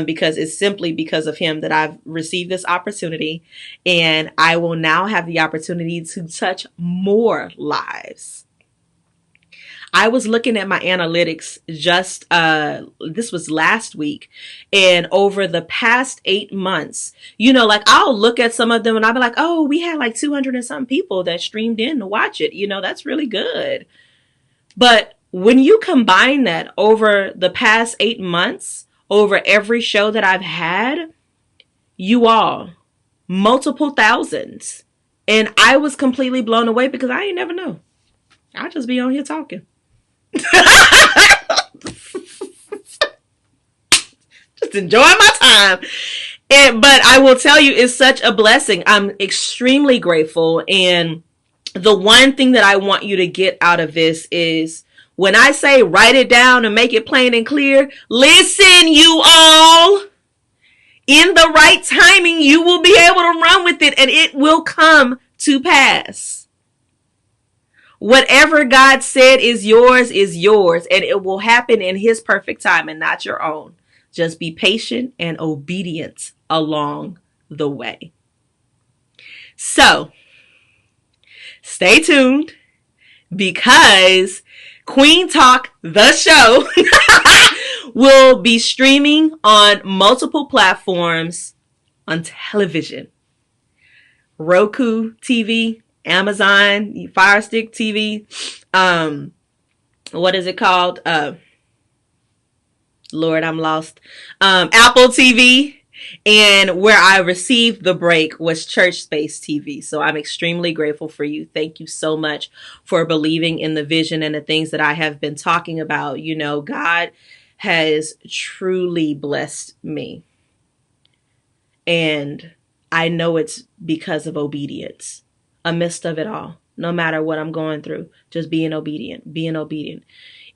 because it's simply because of him that I've received this opportunity, and I will now have the opportunity to touch more lives. I was looking at my analytics just, this was last week, and over the past 8 months, I'll look at some of them and I'll be like, oh, we had like 200 and something people that streamed in to watch it. That's really good. But when you combine that over the past 8 months, over every show that I've had, you all, multiple thousands. And I was completely blown away because I ain't never know. I'll just be on here talking. Just enjoying my time. But I will tell you, it's such a blessing. I'm extremely grateful. And the one thing that I want you to get out of this is, when I say write it down and make it plain and clear, listen, you all. In the right timing, you will be able to run with it, and it will come to pass. Whatever God said is yours, and it will happen in his perfect time and not your own. Just be patient and obedient along the way. So, stay tuned, because Queen Talk, the show, will be streaming on multiple platforms on television. Roku TV, Amazon Fire Stick TV, what is it called? Lord, I'm lost. Apple TV. And where I received the break was Church Space TV. So I'm extremely grateful for you. Thank you so much for believing in the vision and the things that I have been talking about. God has truly blessed me. And I know it's because of obedience. Amidst of it all, no matter what I'm going through, just being obedient.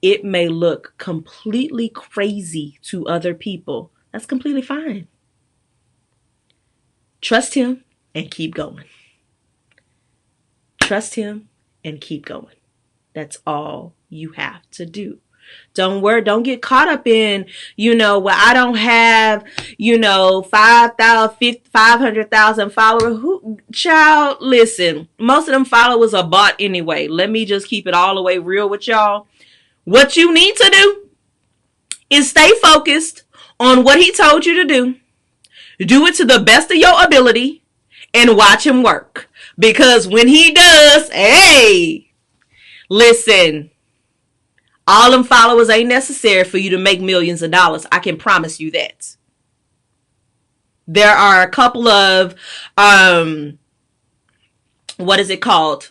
It may look completely crazy to other people. That's completely fine. Trust him and keep going. Trust him and keep going. That's all you have to do. Don't worry. Don't get caught up in, I don't have, 500,000 followers. Child, listen, most of them followers are bought anyway. Let me just keep it all the way real with y'all. What you need to do is stay focused on what he told you to do. Do it to the best of your ability and watch him work. Because when he does, hey, listen, all them followers ain't necessary for you to make millions of dollars. I can promise you that. There are a couple of, what is it called?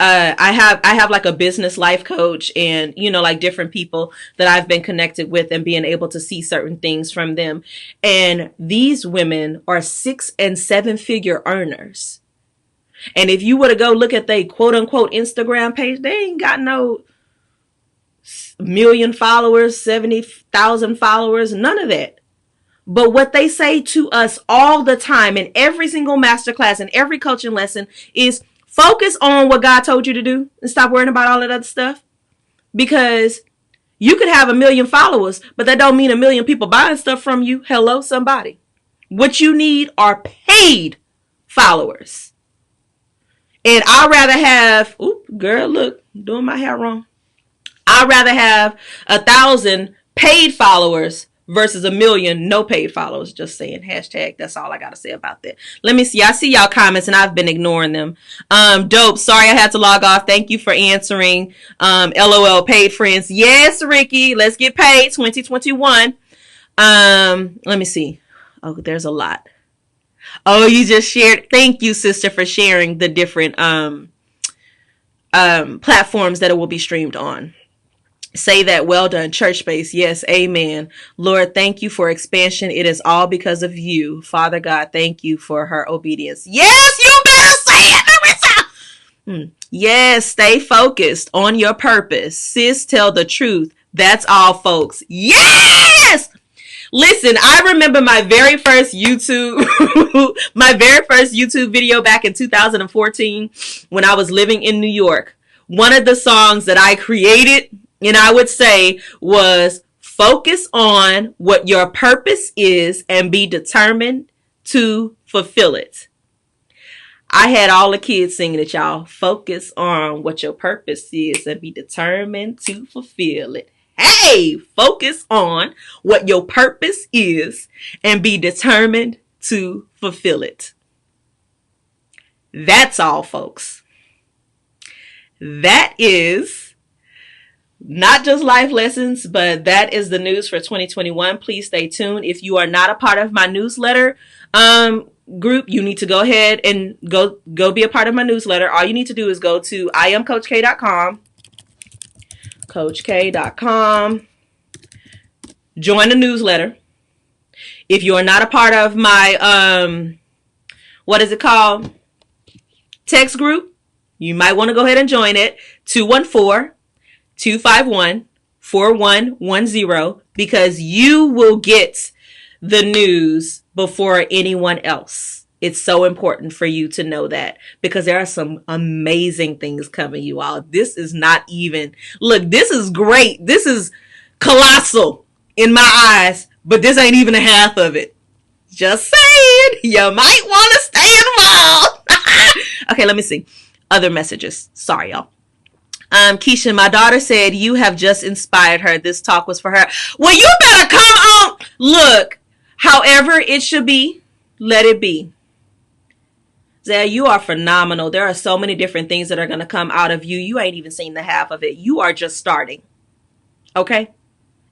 I have like a business life coach and, you know, like different people that I've been connected with and being able to see certain things from them. And these women are 6 and 7 figure earners. And if you were to go look at their quote unquote Instagram page, they ain't got no million followers, 70,000 followers, none of that. But what they say to us all the time in every single masterclass and every coaching lesson is focus on what God told you to do and stop worrying about all that other stuff. Because you could have 1 million followers, but that don't mean 1 million people buying stuff from you. Hello, somebody. What you need are paid followers. And I'd rather have, girl, look, I'm doing my hair wrong. I'd rather have 1,000 paid followers versus 1 million no paid followers. Just saying, hashtag, that's all I got to say about that. Let me see. I see y'all comments and I've been ignoring them. Dope. Sorry I had to log off. Thank you for answering. LOL, paid friends. Yes, Ricky. Let's get paid. 2021. Let me see. Oh, there's a lot. Oh, you just shared. Thank you, sister, for sharing the different platforms that it will be streamed on. Say that. Well done. Church space. Yes. Amen. Lord, thank you for expansion. It is all because of you. Father God, thank you for her obedience. Yes, you better say it. Yes. Stay focused on your purpose. Sis, tell the truth. That's all, folks. Yes. Listen, I remember my very first YouTube video back in 2014 when I was living in New York. One of the songs that I created, and I would say, was focus on what your purpose is and be determined to fulfill it. I had all the kids singing it, y'all. Focus on what your purpose is and be determined to fulfill it. Hey, focus on what your purpose is and be determined to fulfill it. That's all, folks. That is not just life lessons, but that is the news for 2021. Please stay tuned. If you are not a part of my newsletter group, you need to go ahead and go be a part of my newsletter. All you need to do is go to iamcoachk.com. CoachK.com. Join the newsletter. If you are not a part of my, what is it called? Text group, you might want to go ahead and join it. 214-251-4110, because you will get the news before anyone else. It's so important for you to know that, because there are some amazing things coming, you all. This is not even, look, this is great. This is colossal in my eyes, but this ain't even a half of it. Just saying, you might want to stay involved. Okay, let me see. Other messages. Sorry, y'all. Keisha, my daughter said you have just inspired her. This talk was for her. Well, you better come on. Look, however it should be, let it be. Zay, you are phenomenal. There are so many different things that are going to come out of you. You ain't even seen the half of it. You are just starting. Okay?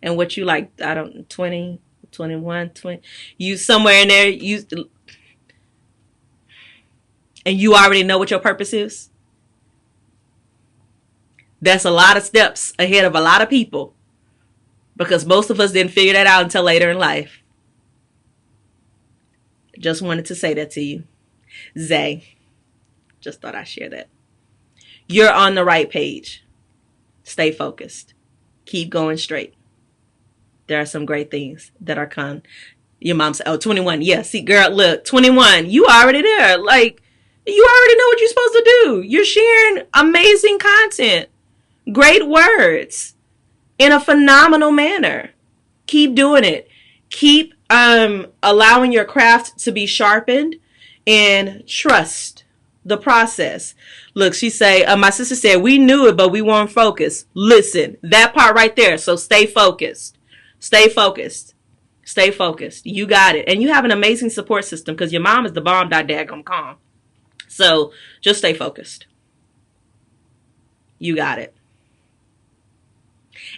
And what you like, I don't, 20, 21, 20, you somewhere in there, and you already know what your purpose is. That's a lot of steps ahead of a lot of people, because most of us didn't figure that out until later in life. Just wanted to say that to you. Zay, just thought I'd share that. You're on the right page. Stay focused. Keep going straight. There are some great things that are coming. Your mom said, oh, 21. Yeah, see, girl, look, 21. You already there. Like, you already know what you're supposed to do. You're sharing amazing content. Great words. In a phenomenal manner. Keep doing it. Keep allowing your craft to be sharpened. And trust the process. Look, she say, my sister said, we knew it, but we weren't focused. Listen, that part right there. So stay focused. Stay focused. Stay focused. You got it. And you have an amazing support system because your mom is the bomb. Daggum calm. So just stay focused. You got it.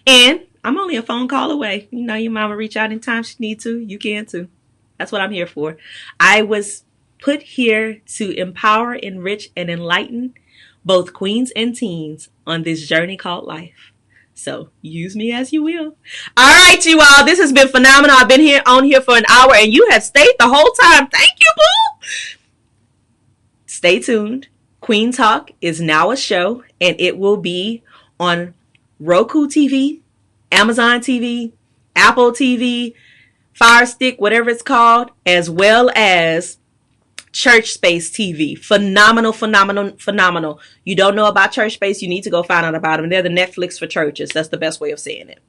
And I'm only a phone call away. You know, your mama reach out anytime she needs to. You can too. That's what I'm here for. I was put here to empower, enrich, and enlighten both queens and teens on this journey called life. So use me as you will. All right, you all. This has been phenomenal. I've been on here for an hour, and you have stayed the whole time. Thank you, boo. Stay tuned. Queen Talk is now a show, and it will be on Roku TV, Amazon TV, Apple TV, Fire Stick, whatever it's called, as well as Church Space TV. Phenomenal, phenomenal, phenomenal. You don't know about Church Space, you need to go find out about them. They're the Netflix for churches. That's the best way of saying it.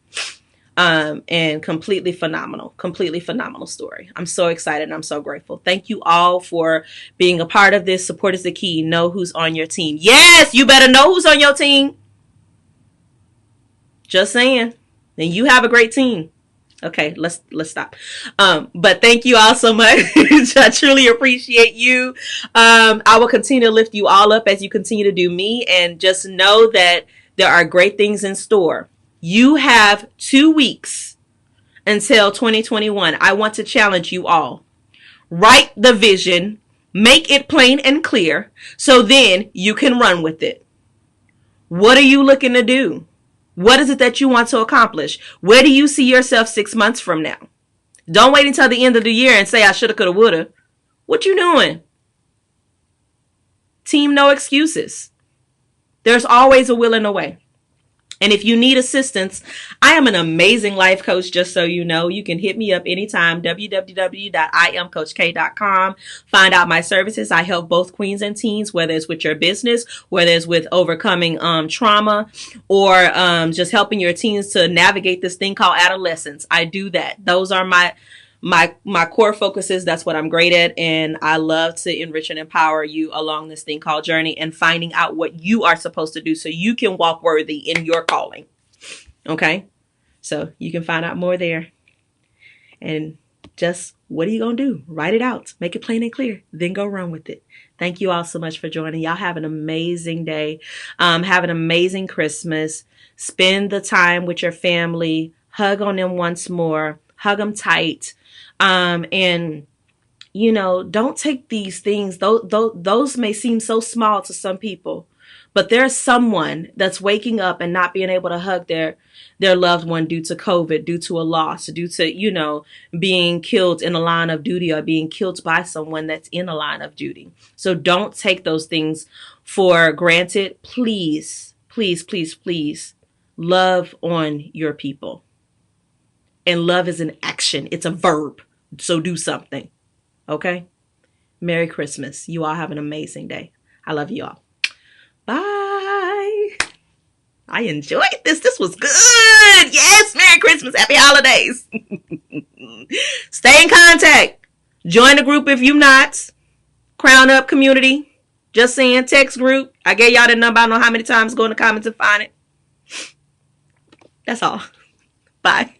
And completely phenomenal story. I'm so excited and I'm so grateful. Thank you all for being a part of this. Support is the key. Know who's on your team. Yes, you better know who's on your team. Just saying. And you have a great team. Okay, let's stop. But thank you all so much. I truly appreciate you. I will continue to lift you all up as you continue to do me, and just know that there are great things in store. You have 2 weeks until 2021. I want to challenge you all. Write the vision, make it plain and clear, so then you can run with it. What are you looking to do? What is it that you want to accomplish? Where do you see yourself 6 months from now? Don't wait until the end of the year and say, I shoulda, coulda, woulda. What you doing? Team, no excuses. There's always a will and a way. And if you need assistance, I am an amazing life coach, just so you know. You can hit me up anytime, www.iamcoachk.com. Find out my services. I help both queens and teens, whether it's with your business, whether it's with overcoming trauma, or just helping your teens to navigate this thing called adolescence. I do that. Those are my core focuses. That's what I'm great at. And I love to enrich and empower you along this thing called journey and finding out what you are supposed to do so you can walk worthy in your calling. Okay. So you can find out more there. And just what are you going to do? Write it out. Make it plain and clear. Then go run with it. Thank you all so much for joining. Y'all have an amazing day. Have an amazing Christmas. Spend the time with your family. Hug on them once more. Hug them tight. And, you know, don't take these things. Those may seem so small to some people, but there's someone that's waking up and not being able to hug their loved one due to COVID, due to a loss, due to, you know, being killed in a line of duty or being killed by someone that's in a line of duty. So don't take those things for granted. Please, please, please, please love on your people. And love is an action. It's a verb. So do something. Okay? Merry Christmas. You all have an amazing day. I love you all. Bye. I enjoyed this. This was good. Yes. Merry Christmas. Happy holidays. Stay in contact. Join the group if you're not. Crown Up Community. Just saying, text group. I gave y'all the number. I don't know how many times. Go in the comments and find it. That's all. Bye.